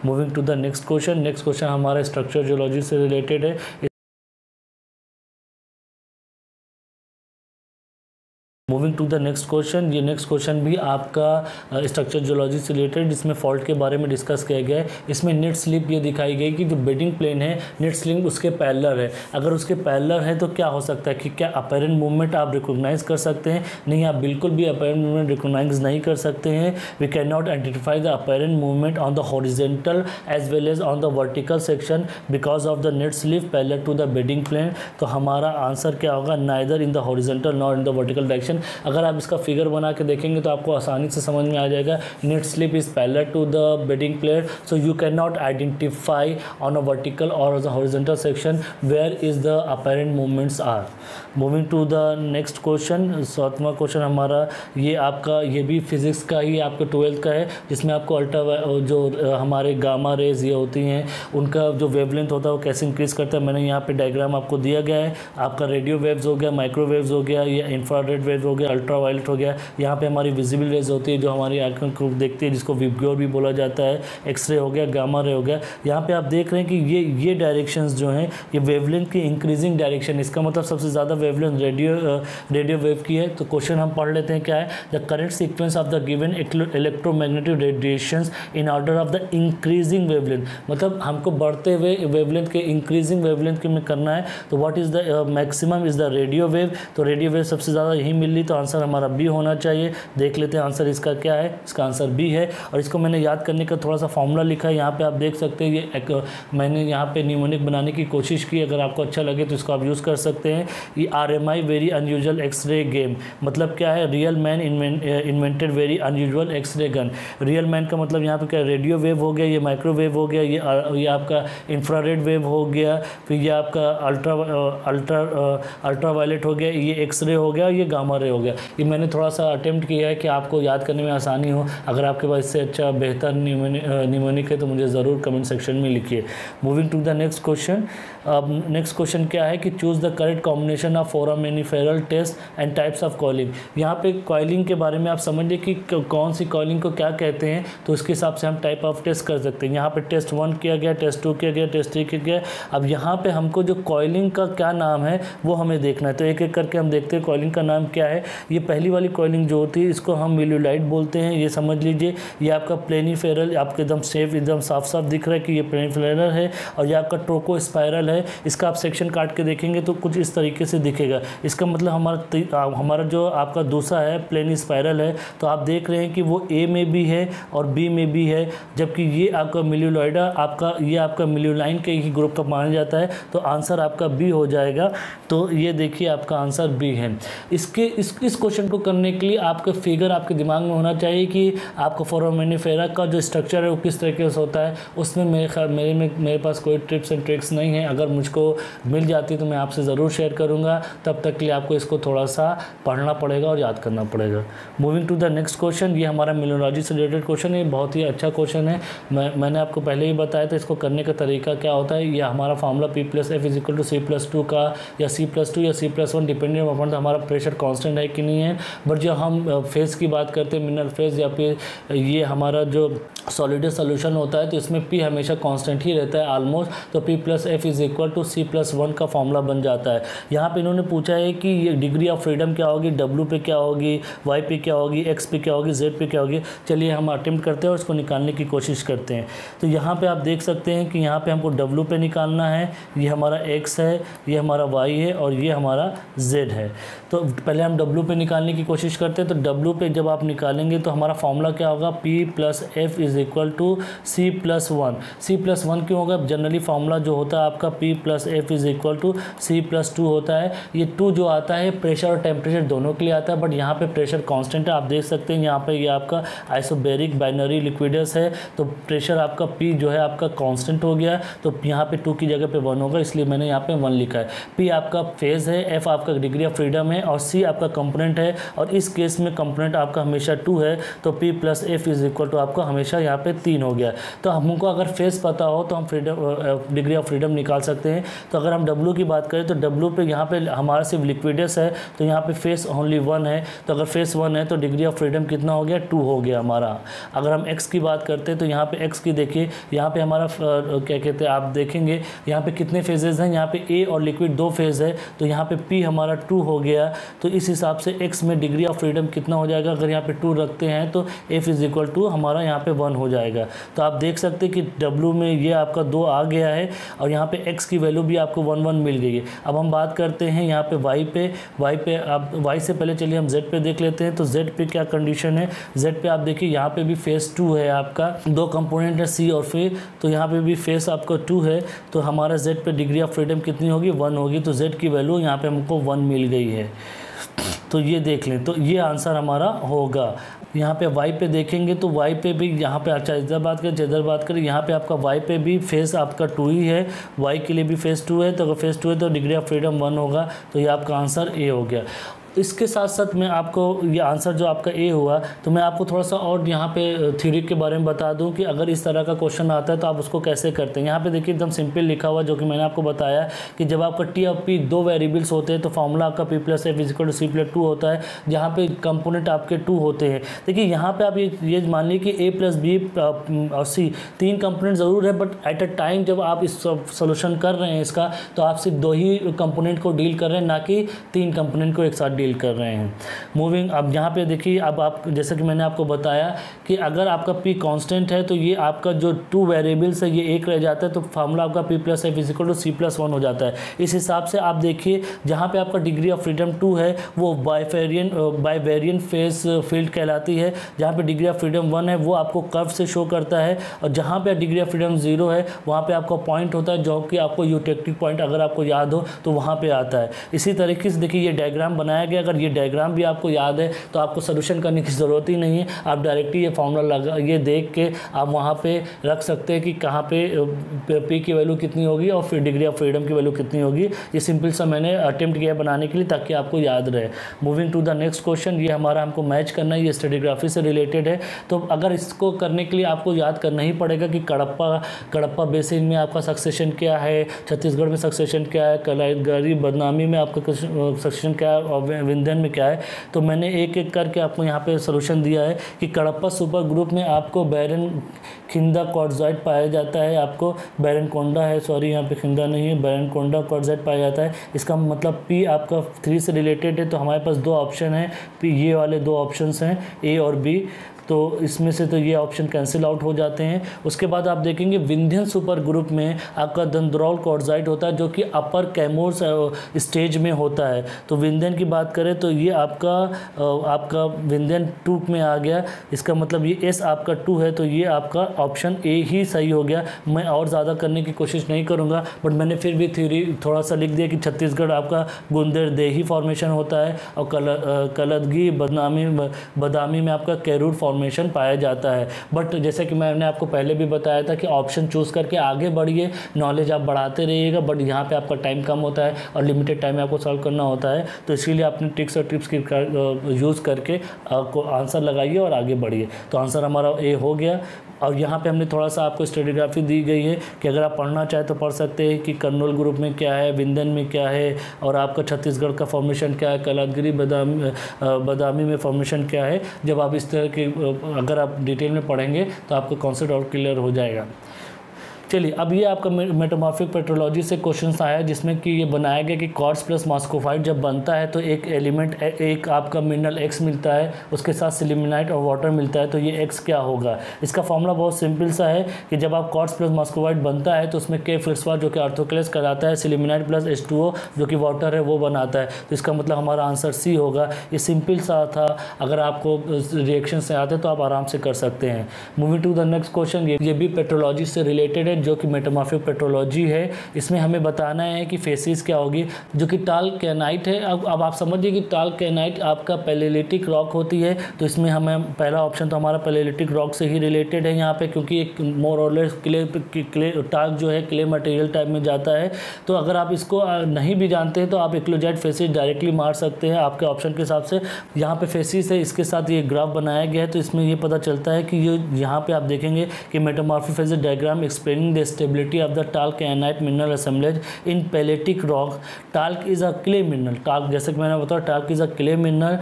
Moving to the next question हमारा structure geology से related है। Moving to the next question, ये next question भी आपका स्ट्रक्चर जियोलॉजी से रिलेटेड, इसमें फॉल्ट के बारे में डिस्कस किया गया है। इसमें नेट स्लिप ये दिखाई गई कि जो बेडिंग प्लेन है नेट स्लिप उसके पैरेलल है। अगर उसके पैरेलल है तो क्या हो सकता है कि क्या अपैरेंट मूवमेंट आप रिकॉग्नाइज कर सकते हैं? नहीं, आप बिल्कुल भी अपैरेंट मूवमेंट रिकॉग्नाइज नहीं कर सकते हैं। We can not identify the apparent movement on the horizontal as well as on the vertical section because of the net slip parallel to the bedding plane. तो हमारा आंसर क्या होगा? Neither in the horizontal not in the vertical direction. अगर आप इसका figure बना के देखेंगे तो आपको आसानी से समझ में आ जाएगा। Net slip is parallel to the bedding plane, so you can not identify on a vertical और the horizontal section where is the apparent movements are. Moving to the next question, 7वां क्वेश्चन हमारा ये भी physics का ही आपका 12th का है, जिसमें आपको अल्ट्रा जो हमारे गामा रेज ये होती हैं उनका जो वेवलेंथ होता है वो कैसे इंक्रीज़ करता है। मैंने यहाँ पे डायग्राम आपको दिया गया है। आपका रेडियो वेव्स हो गया, माइक्रोवेव्स हो गया, या इंफ्रारेड वेव हो गया, अल्ट्रा वायलेट हो गया। यहाँ पे हमारी विजिबल रेज होती है जो हमारी आंखों को देखती है, जिसको विब्ग्योर भी बोला जाता है। एक्सरे हो गया, गामा रे हो गया। यहाँ पे आप देख रहे हैं कि ये डायरेक्शंस जो हैं ये वेवलेंथ की इंक्रीजिंग डायरेक्शन, इसका मतलब सबसे ज़्यादा वेवलेंथ रेडियो वेव की है। तो क्वेश्चन हम पढ़ लेते हैं क्या है। The current sequence of the given electromagnetic radiations in order of the increasing wavelength, मतलब हमको बढ़ते हुए वेवलेंथ के इंक्रीजिंग वेवलेंथ के में करना है। तो what is the maximum is the radio wave. तो रेडियो वेव सबसे ज़्यादा यही मिल रही, तो आंसर हमारा बी होना चाहिए। देख लेते हैं आंसर इसका क्या है। इसका आंसर बी है। और इसको मैंने याद करने का थोड़ा सा फॉर्मूला लिखा है, यहाँ पे आप देख सकते हैं। ये मैंने यहाँ पे न्यूमोनिक बनाने की कोशिश की, अगर आपको अच्छा लगे तो इसको आप यूज़ कर सकते हैं। ये RMI very unusual X-ray game, मतलब क्या है? Real man invented very unusual X-ray gun. Real man का मतलब यहाँ पे क्या? रेडियो वेव हो गया, ये माइक्रोवेव हो गया, ये आपका इंफ्रारेड वेव हो गया, फिर ये आपका अल्ट्रा वायलेट हो गया, ये एक्सरे हो गया, ये गामा रे हो गया। ये मैंने थोड़ा सा अटेम्प्ट किया है कि आपको याद करने में आसानी हो। अगर आपके पास इससे अच्छा बेहतर न्यूमोनिक है तो मुझे ज़रूर कमेंट सेक्शन में लिखिए। Moving to the next question. अब नेक्स्ट क्वेश्चन क्या है कि choose the correct combination of foraminiferal test and types of coiling. यहाँ पे कॉइलिंग के बारे में आप समझिए कि कौन सी कॉइलिंग को क्या कहते हैं, तो उसके हिसाब से हम टाइप ऑफ टेस्ट कर सकते हैं। यहाँ पे टेस्ट 1 किया गया, टेस्ट 2 किया गया, टेस्ट 3 किया गया। अब यहाँ पे हमको जो कॉइलिंग का क्या नाम है वो हमें देखना है, तो एक एक करके हम देखते हैं कॉइलिंग का नाम क्या है। ये पहली वाली कॉइलिंग जो होती है इसको हम मिल्यूलाइट बोलते हैं, ये समझ लीजिए। ये आपका प्लेनिफेरल, आपको एकदम सेफ एकदम साफ साफ दिख रहा है कि ये प्लेनिफेरल है। और ये आपका ट्रोको स्पायरल है। इसका आप सेक्शन काट के देखेंगे तो कुछ इस तरीके से दिखेगा। इसका मतलब हमारा जो आपका दूसरा है प्लेन स्पायरल है, तो आप देख रहे हैं कि वो ए में भी है और बी में भी है, जबकि ये आपका मिल्यूलॉइडा ये आपका मिल्यूलाइन के ही ग्रुप का माना जाता है। तो आंसर आपका बी हो जाएगा। तो ये देखिए आपका आंसर बी है। इस क्वेश्चन को करने के लिए आपका फिगर आपके दिमाग में होना चाहिए कि आपका फोरामिनिफेरा का जो स्ट्रक्चर है वो किस तरीके से होता है। उसमें मेरे पास कोई टिप्स एंड ट्रिक्स नहीं है। अगर मुझको मिल जाती तो मैं आपसे ज़रूर शेयर करूंगा। तब तक के लिए आपको इसको थोड़ा सा पढ़ना पड़ेगा और याद करना पड़ेगा। Moving to the next question, ये हमारा मिनरोलॉजी से रिलेटेड क्वेश्चन है। बहुत ही अच्छा क्वेश्चन है। मैंने आपको पहले ही बताया था इसको करने का तरीका क्या होता है। ये हमारा फार्मूला P+F = C+2 का या C+2 या C+1 डिपेंडिंग अपॉन हमारा प्रेशर कांस्टेंट है कि नहीं है। बट जब हम फेज़ की बात करते हैं, मिनरल फेज़ या फिर ये हमारा जो सॉलिड सोल्यूशन होता है, तो इसमें P हमेशा कांस्टेंट ही रहता है ऑलमोस्ट। तो P+F = C+1 का फॉर्मूला बन जाता है। यहाँ पे इन्होंने पूछा है कि ये डिग्री ऑफ फ्रीडम क्या होगी, W पे क्या होगी, Y पे क्या होगी, X पे क्या होगी, Z पे क्या होगी। चलिए हम अटेम्प्ट करते हैं और उसको निकालने की कोशिश करते हैं। तो यहाँ पे आप देख सकते हैं कि यहाँ पे हमको W पे निकालना है। ये हमारा X है, ये हमारा Y है और ये हमारा Z है। तो पहले हम W पे निकालने की कोशिश करते हैं। तो W पे जब आप निकालेंगे तो हमारा फॉर्मूला क्या होगा, P+F = C+1। C+1 क्यों होगा? जनरली फार्मूला जो होता है आपका P+F = C+2 होता है। ये 2 जो आता है प्रेशर और टेम्परेचर दोनों के लिए आता है, बट यहाँ पे प्रेशर कांस्टेंट है। आप देख सकते हैं यहाँ पे ये आपका आइसोबेरिक बाइनरी लिक्विडस है, तो प्रेशर आपका P जो है आपका कांस्टेंट हो गया। तो यहाँ पे 2 की जगह पे 1 होगा, इसलिए मैंने यहाँ पे 1 लिखा है। P आपका फेज़ है, F आपका डिग्री ऑफ फ्रीडम है और C आपका कंपोनेंट है। और इस केस में कंपोनेंट आपका हमेशा 2 है, तो P+F = आपका हमेशा यहाँ पे 3 हो गया। तो हमको अगर फेस पता हो तो हम डिग्री ऑफ फ्रीडम निकाल सकते हैं। तो अगर हम W की बात करें तो W पे यहाँ पे हमारा सिर्फ लिक्विडस है, तो यहाँ पे फेस ओनली 1 है। तो अगर फेस 1 है तो डिग्री ऑफ फ्रीडम कितना हो गया, 2 हो गया हमारा। अगर हम X की बात करते हैं तो यहाँ पे X की देखिए, यहाँ पे हमारा क्या कहते हैं, आप देखेंगे यहाँ पे कितने फेजेस हैं, यहाँ पे A और लिक्विड 2 फेज है, तो यहाँ पे P हमारा 2 हो गया। तो इस हिसाब से X में डिग्री ऑफ फ्रीडम कितना हो जाएगा, अगर यहाँ पे 2 रखते हैं तो F इज इक्वल टू हमारा यहाँ पे 1 हो जाएगा। तो आप देख सकते हैं कि W में ये आपका 2 आ गया है और यहाँ पे X की वैल्यू भी आपको 1 1 मिल गई है। अब हम बात करते हैं यहाँ पे Y पे आप Y से पहले चलिए हम Z पे देख लेते हैं। तो Z पे क्या कंडीशन है, Z पे आप देखिए यहाँ पे भी फेस 2 है, आपका 2 कंपोनेंट है C और F, तो यहाँ पे भी फेस आपका 2 है। तो हमारा Z पे डिग्री ऑफ फ्रीडम कितनी होगी, 1 होगी। तो Z की वैल्यू यहाँ पे हमको 1 मिल गई है। तो ये देख लें, तो ये आंसर हमारा होगा। यहाँ पे Y पे देखेंगे तो Y पे भी यहाँ पे, अच्छा इधर बात करें यहाँ पे आपका Y पे भी फेस आपका 2 ही है, Y के लिए भी फेस 2 है। तो अगर फेस 2 है तो डिग्री ऑफ फ्रीडम 1 होगा। तो ये आपका आंसर A हो गया। इसके साथ साथ मैं आपको ये आंसर जो आपका ए हुआ, तो मैं आपको थोड़ा सा और यहाँ पे थ्योरी के बारे में बता दूँ कि अगर इस तरह का क्वेश्चन आता है तो आप उसको कैसे करते हैं। यहाँ पे देखिए एकदम सिंपल लिखा हुआ, जो कि मैंने आपको बताया कि जब आपका टी और पी 2 वेरिएबल्स होते हैं तो फॉर्मूला आपका P + F = C + 2 होता है, जहाँ पे कंपोनेंट आपके 2 होते हैं। देखिए यहाँ पर आप ये मान लीजिए कि A + B और C 3 कंपोनेंट ज़रूर है, बट एट अ टाइम जब आप इस सोल्यूशन कर रहे हैं इसका, तो आप सिर्फ 2 ही कंपोनेंट को डील कर रहे हैं, ना कि 3 कंपोनेंट को एक साथ डील कर रहे हैं। मूविंग, अब यहाँ पे देखिए, अब आप जैसे कि मैंने आपको बताया कि अगर आपका P कांस्टेंट है तो ये आपका जो 2 वेरिएबल्स है ये 1 रह जाता है, तो फार्मूला आपका P + F = C + 1 हो जाता है। इस हिसाब से आप देखिए जहाँ पे आपका डिग्री ऑफ फ्रीडम 2 है वो बाइवेरियन फेस फील्ड कहलाती है। जहाँ पे डिग्री ऑफ फ्रीडम 1 है वो आपको कर्व से शो करता है, और जहाँ पे डिग्री ऑफ फ्रीडम 0 है वहाँ पे आपका पॉइंट होता है, जो कि आपको यूटेक्टिक पॉइंट अगर आपको याद हो तो वहाँ पे आता है। इसी तरीके से देखिए ये डायग्राम बनाया गया, अगर ये डायग्राम भी आपको याद है तो आपको सोल्यूशन करने की ज़रूरत ही नहीं है, आप डायरेक्टली ये फॉर्मूला ये देख के आप वहाँ पे रख सकते हैं कि कहाँ पे P की वैल्यू कितनी होगी और फिर डिग्री ऑफ फ्रीडम की वैल्यू कितनी होगी। ये सिंपल सा मैंने अटेम्प्ट किया बनाने के लिए ताकि आपको याद रहे। Moving to the next question, ये हमारा हमको मैच करना है, ये स्ट्रेटिग्राफी से रिलेटेड है। तो अगर इसको करने के लिए आपको याद करना ही पड़ेगा कि कडप्पा बेसिन में आपका सक्सेशन क्या है, छत्तीसगढ़ में सक्सेशन क्या है, कलाइदगारी बदनामी में आपका सक्सेशन क्या है और विंध्यन में क्या है। तो मैंने एक एक करके आपको यहाँ पे सोल्यूशन दिया है कि कडप्पा सुपर ग्रुप में आपको बैरन खिंदा क्वार्टजाइट पाया जाता है, आपको बैरन कोंडा है, सॉरी यहाँ पे खिंदा नहीं है, बैरन कोंडा क्वार्टजाइट पाया जाता है। इसका मतलब P आपका 3 से रिलेटेड है, तो हमारे पास 2 ऑप्शन हैं, P ये वाले 2 ऑप्शंस हैं A और B, तो इसमें से तो ये ऑप्शन कैंसिल आउट हो जाते हैं। उसके बाद आप देखेंगे विंध्यन सुपर ग्रुप में आपका दंद्रौल क्वार्टजाइट होता है, जो कि अपर कैमोर स्टेज में होता है। तो विंध्यन की बात करें तो ये आपका विंध्यन 2 में आ गया, इसका मतलब ये S आपका 2 है, तो ये आपका ऑप्शन A ही सही हो गया। मैं और ज़्यादा करने की कोशिश नहीं करूँगा, बट मैंने फिर भी थ्योरी थोड़ा सा लिख दिया कि छत्तीसगढ़ आपका गुंदेरदेही फॉर्मेशन होता है और कलदगी बदामी में आपका कैरूर फॉर्मेशन पाया जाता है। बट जैसे कि मैंने आपको पहले भी बताया था कि ऑप्शन चूज़ करके आगे बढ़िए, नॉलेज आप बढ़ाते रहिएगा, बट यहाँ पे आपका टाइम कम होता है और लिमिटेड टाइम में आपको सॉल्व करना होता है, तो इसीलिए अपने ट्रिक्स और टिप्स की यूज़ करके आपको आंसर लगाइए और आगे बढ़िए। तो आंसर हमारा ए हो गया। और यहाँ पे हमने थोड़ा सा आपको स्ट्रेटिग्राफी दी गई है कि अगर आप पढ़ना चाहें तो पढ़ सकते हैं कि कर्नूल ग्रुप में क्या है, विंध्यन में क्या है, और आपका छत्तीसगढ़ का फॉर्मेशन क्या है, कलादगिरी बदामी में फॉर्मेशन क्या है। जब आप इस तरह के अगर आप डिटेल में पढ़ेंगे तो आपका कॉन्सेप्ट और क्लियर हो जाएगा। चलिए, अब ये आपका मेटामॉर्फिक पेट्रोलॉजी से क्वेश्चन आया, जिसमें कि ये बनाया गया कि क्वार्ट्ज प्लस मॉस्कोफाइट जब बनता है तो एक एलिमेंट, एक आपका मिनरल X मिलता है, उसके साथ सिलिमिनाइट और वाटर मिलता है, तो ये X क्या होगा। इसका फॉर्मूला बहुत सिंपल सा है कि जब आप क्वार्ट्ज प्लस मॉस्कोफाइट बनता है तो उसमें K जो कि ऑर्थोक्लेस कहलाता है, सिलिमिनाइट प्लस H2O जो कि वाटर है वो बनाता है। तो इसका मतलब हमारा आंसर C होगा। ये सिंपल सा था, अगर आपको रिएक्शन से आते तो आप आराम से कर सकते हैं। Moving to the next question, ये भी पेट्रोलॉजी से रिलेटेड है, स्टेटमेंट जो कि मेटामॉर्फिक पेट्रोलॉजी है, इसमें हमें बताना है कि फेसिस क्या होगी, जो कि टालकेनाइट है। अब आप समझिए कि टालकेनाइट आपका पैलेलिटिक रॉक होती है, तो इसमें हमें पहला ऑप्शन तो हमारा पैलेलिटिक रॉक से ही रिलेटेड है यहाँ पे, क्योंकि एक मोर और लेस क्ले टाल्क जो है क्ले मटेरियल टाइप में जाता है। तो अगर आप इसको नहीं भी जानते हैं तो आप इक्लोजाइट फेसिस डायरेक्टली मार सकते हैं आपके ऑप्शन के हिसाब से। यहाँ पे फेसिस है, इसके साथ ये ग्राफ बनाया गया है, तो इसमें ये पता चलता है कि ये यहाँ पे आप देखेंगे कि metamorphic facies diagram explaining the stability of the talc kyanite mineral assemblage in pelitic rock. Talc is a clay mineral, talc जैसे कि मैंने बताया talc is a clay mineral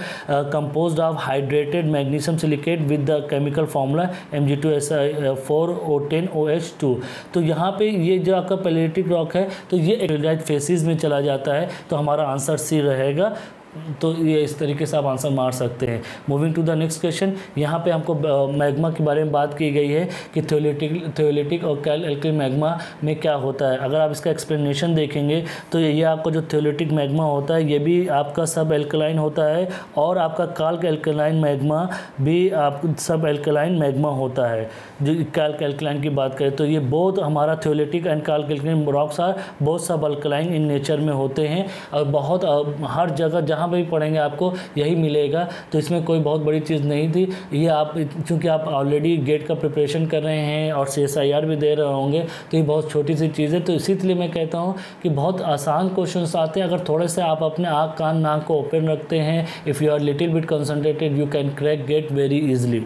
composed of hydrated magnesium silicate with the chemical formula Mg2SiO4O10OH2। तो यहाँ पे ये जो आपका पैलेटिक रॉक है तो ये एक्लोजाइट फेसिस में चला जाता है, तो हमारा आंसर सी रहेगा। तो ये इस तरीके से आप आंसर मार सकते हैं। Moving to the next question, यहाँ पे हमको मैग्मा के बारे में बात की गई है कि थियोलिटिक और कैल एल्कली मैग्मा में क्या होता है। अगर आप इसका एक्सप्लेनेशन देखेंगे तो ये आपका जो थियोलिटिक मैग्मा होता है ये भी आपका सब एल्कलाइन होता है, और आपका काल्क एल्कलाइन मैग्मा भी आप सब एल्कलाइन मैग्मा होता है। जो काल्क एल्कलाइन की बात करें तो ये बोथ हमारा थियोलिटिक एंड काल्क एल्कलाइन रॉक्स आर बोथ सब एल्कलाइन इन नेचर में होते हैं, और बहुत हर जगह जहाँ भी पढ़ेंगे आपको यही मिलेगा। तो इसमें कोई बहुत बड़ी चीज़ नहीं थी ये, आप चूँकि आप ऑलरेडी गेट का प्रिपरेशन कर रहे हैं और CSIR भी दे रहे होंगे, तो ये बहुत छोटी सी चीज़ है। तो इसीलिए मैं कहता हूँ कि बहुत आसान क्वेश्चंस आते हैं, अगर थोड़े से आप अपने आँख कान नाक को ओपन रखते हैं, if you are little bit concentrated you can crack get very easily.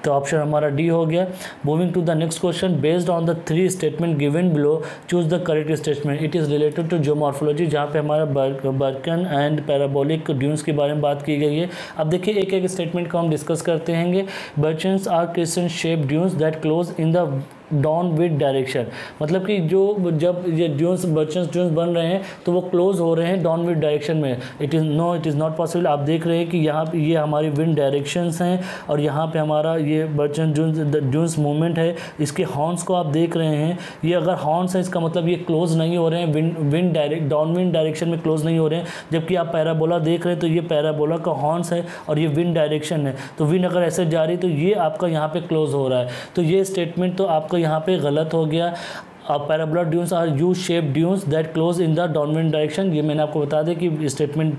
तो ऑप्शन हमारा डी हो गया। Moving to the next question, based on the 3 statement given below choose the correct statement. It is related to geomorphology, जहाँ पे हमारा Birken and parabolic dunes के बारे में बात की गई है। अब देखिए एक एक स्टेटमेंट को हम डिस्कस करते हैं। Barchans are crystal shape dunes that close in the downward direction, मतलब कि जो जब ये ड्यून्स बन रहे हैं तो वो क्लोज हो रहे हैं डाउनवर्ड डायरेक्शन में। It is not possible. आप देख रहे हैं कि यहाँ पे ये हमारी विंड डायरेक्शंस हैं, और यहाँ पे हमारा ये बर्चन ड्यून्स मूवमेंट है। इसके हॉर्न्स को आप देख रहे हैं, ये अगर हॉर्न्स है इसका मतलब ये क्लोज नहीं हो रहे हैं, विंड डाउनविंड डायरेक्शन में क्लोज नहीं हो रहे हैं। जबकि आप पैराबोला देख रहे हैं तो ये पैराबोला का हॉर्न्स है और ये विंड डायरेक्शन है, तो विंड अगर ऐसे जा रही तो ये आपका यहाँ पे क्लोज हो रहा है। तो ये स्टेटमेंट तो आपका यहाँ पे गलत हो गया। Parabola dunes are U shape dunes that close in the downwind direction. ये मैंने आपको बता दें कि स्टेटमेंट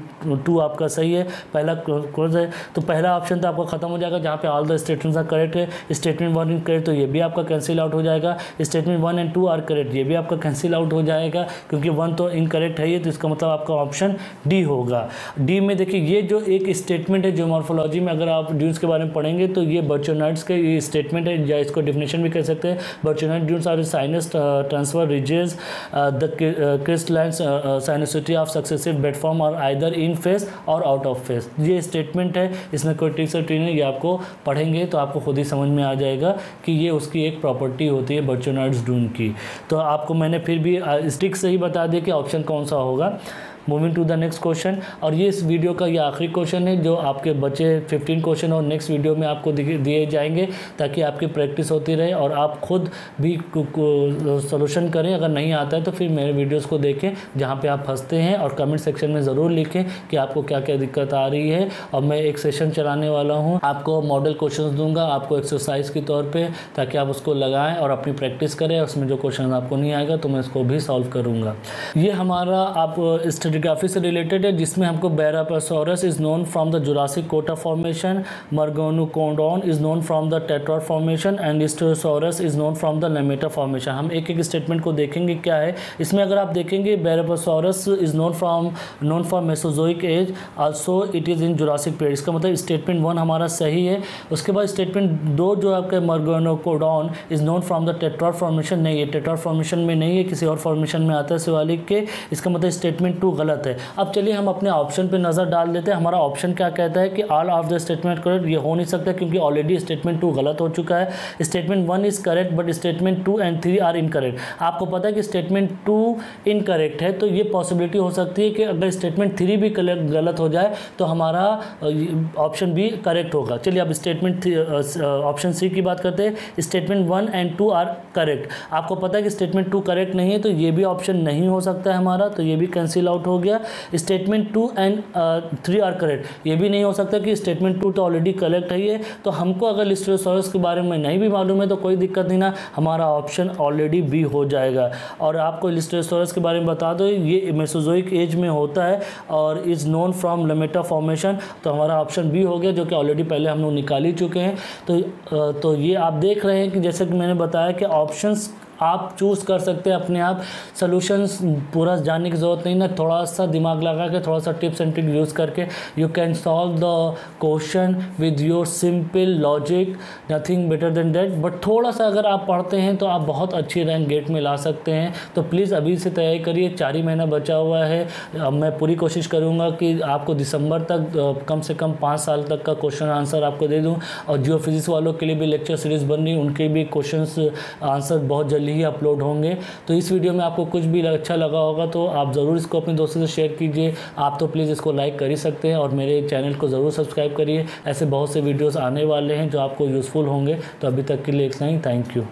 2 आपका सही है, पहला क्लोज है। तो पहला ऑप्शन तो आपका खत्म हो जाएगा जहाँ पे all the statements are correct है। स्टेटमेंट 1 इनकरेक्ट, तो ये भी आपका कैंसिल आउट हो जाएगा। स्टेटमेंट 1 एंड 2 आर करेक्ट, ये भी आपका कैंसिल आउट हो जाएगा, क्योंकि 1 तो इनकरेक्ट है ये, तो इसका मतलब आपका ऑप्शन डी होगा। डी में देखिए ये जो एक स्टेटमेंट है जियोमॉर्फोलॉजी में, अगर आप ड्यून्स के बारे में पढ़ेंगे तो ये बर्चोनाइट्स के ये स्टेटमेंट है, या इसको डिफिनेशन भी कह सकते हैं। Barchanoid dunes are sinuous transverse ridges, the crystalline sinuosity of successive bed form are either in phase और out of phase। ये स्टेटमेंट है, इसमें कोई ट्रिक्स और ट्रिक नहीं, ये आपको पढ़ेंगे तो आपको खुद ही समझ में आ जाएगा कि ये उसकी एक प्रॉपर्टी होती है बर्चोनाइट्स ड्यून की। तो आपको मैंने फिर भी स्टिक से ही बता दिया कि ऑप्शन कौन सा होगा। Moving to the next question, और ये इस वीडियो का ये आखिरी क्वेश्चन है, जो आपके बचे 15 क्वेश्चन और नेक्स्ट वीडियो में आपको दिए जाएंगे, ताकि आपकी प्रैक्टिस होती रहे और आप खुद भी सॉल्यूशन करें। अगर नहीं आता है तो फिर मेरे वीडियोस को देखें जहाँ पे आप फंसते हैं, और कमेंट सेक्शन में ज़रूर लिखें कि आपको क्या क्या दिक्कत आ रही है। और मैं एक सेशन चलाने वाला हूँ, आपको मॉडल क्वेश्चन दूंगा आपको एक्सरसाइज के तौर पर, ताकि आप उसको लगाएँ और अपनी प्रैक्टिस करें। उसमें जो क्वेश्चन आपको नहीं आएगा तो मैं उसको भी सॉल्व करूँगा। ये हमारा आप स्ट्रेटिग्राफी से रिलेटेड है, जिसमें हमको Barapasaurus is known from the Jurassic Kota formation, Morganucodon is known from the Tetrad formation, and Sterosaurus is known from the Lameta formation. हम एक एक स्टेटमेंट को देखेंगे क्या है इसमें। अगर आप देखेंगे Barapasaurus is known for Mesozoic age, also it is in Jurassic period. इसका मतलब स्टेटमेंट 1 हमारा सही है। उसके बाद स्टेटमेंट 2 जो आपका Morganucodon is known from the Tetrad formation, नहीं है, टेट्राड फॉर्मेशन में नहीं है, किसी और फॉर्मेशन में आता है शिवालिक के। इसका मतलब स्टेटमेंट 2 गलत है। अब चलिए हम अपने ऑप्शन पे नज़र डाल देते हैं। हमारा ऑप्शन क्या कहता है कि all of the statement correct, ये हो नहीं सकता क्योंकि ऑलरेडी स्टेटमेंट 2 गलत हो चुका है। Statement 1 is correct but statement 2 and 3 are incorrect. आपको पता है कि स्टेटमेंट 2 इनकरेक्ट है, तो ये पॉसिबिलिटी हो सकती है कि अगर स्टेटमेंट 3 भी गलत हो जाए तो हमारा ऑप्शन भी करेक्ट होगा। चलिए अब स्टेटमेंट ऑप्शन सी की बात करते हैं। Statement 1 and 2 are correct. आपको पता है कि स्टेटमेंट 2 करेक्ट नहीं है, तो ये भी ऑप्शन नहीं हो सकता है हमारा, तो ये भी कैंसिल आउट हो हो गया। स्टेटमेंट 2 एंड 3 आर करेक्ट, ये भी नहीं हो सकता कि स्टेटमेंट 2 तो ऑलरेडी करेक्ट है ये। तो हमको अगर लिस्टोसॉरस के बारे में नहीं भी मालूम है तो कोई दिक्कत नहीं ना, हमारा ऑप्शन ऑलरेडी बी हो जाएगा। और आपको लिस्टोसॉरस के बारे में बता दो, ये मेसोजोइक एज में होता है और is known from Lameta formation, तो हमारा ऑप्शन बी हो गया, जो कि ऑलरेडी पहले हम लोग निकाल ही चुके हैं। तो ये आप देख रहे हैं कि जैसे कि मैंने बताया कि ऑप्शंस आप चूज़ कर सकते हैं अपने आप। सॉल्यूशंस पूरा जानने की ज़रूरत नहीं ना, थोड़ा सा दिमाग लगा के, थोड़ा सा टिप्स एंड ट्रिक यूज़ करके you can solve the question with your simple logic, nothing better than that. But थोड़ा सा अगर आप पढ़ते हैं तो आप बहुत अच्छी रैंक गेट में ला सकते हैं। तो प्लीज़ अभी से तैयारी करिए, 4 ही महीना बचा हुआ है। अब मैं पूरी कोशिश करूँगा कि आपको दिसंबर तक कम से कम 5 साल तक का क्वेश्चन आंसर आपको दे दूँ। और जियो फिजिक्स वालों के लिए भी लेक्चर सीरीज़ बन रही, उनके भी क्वेश्चन आंसर बहुत जल्दी ही अपलोड होंगे। तो इस वीडियो में आपको कुछ भी अच्छा लगा होगा तो आप ज़रूर इसको अपने दोस्तों से शेयर कीजिए। आप तो प्लीज़ इसको लाइक कर ही सकते हैं और मेरे चैनल को ज़रूर सब्सक्राइब करिए। ऐसे बहुत से वीडियोस आने वाले हैं जो आपको यूज़फुल होंगे। तो अभी तक के लिए इतना ही, थैंक यू।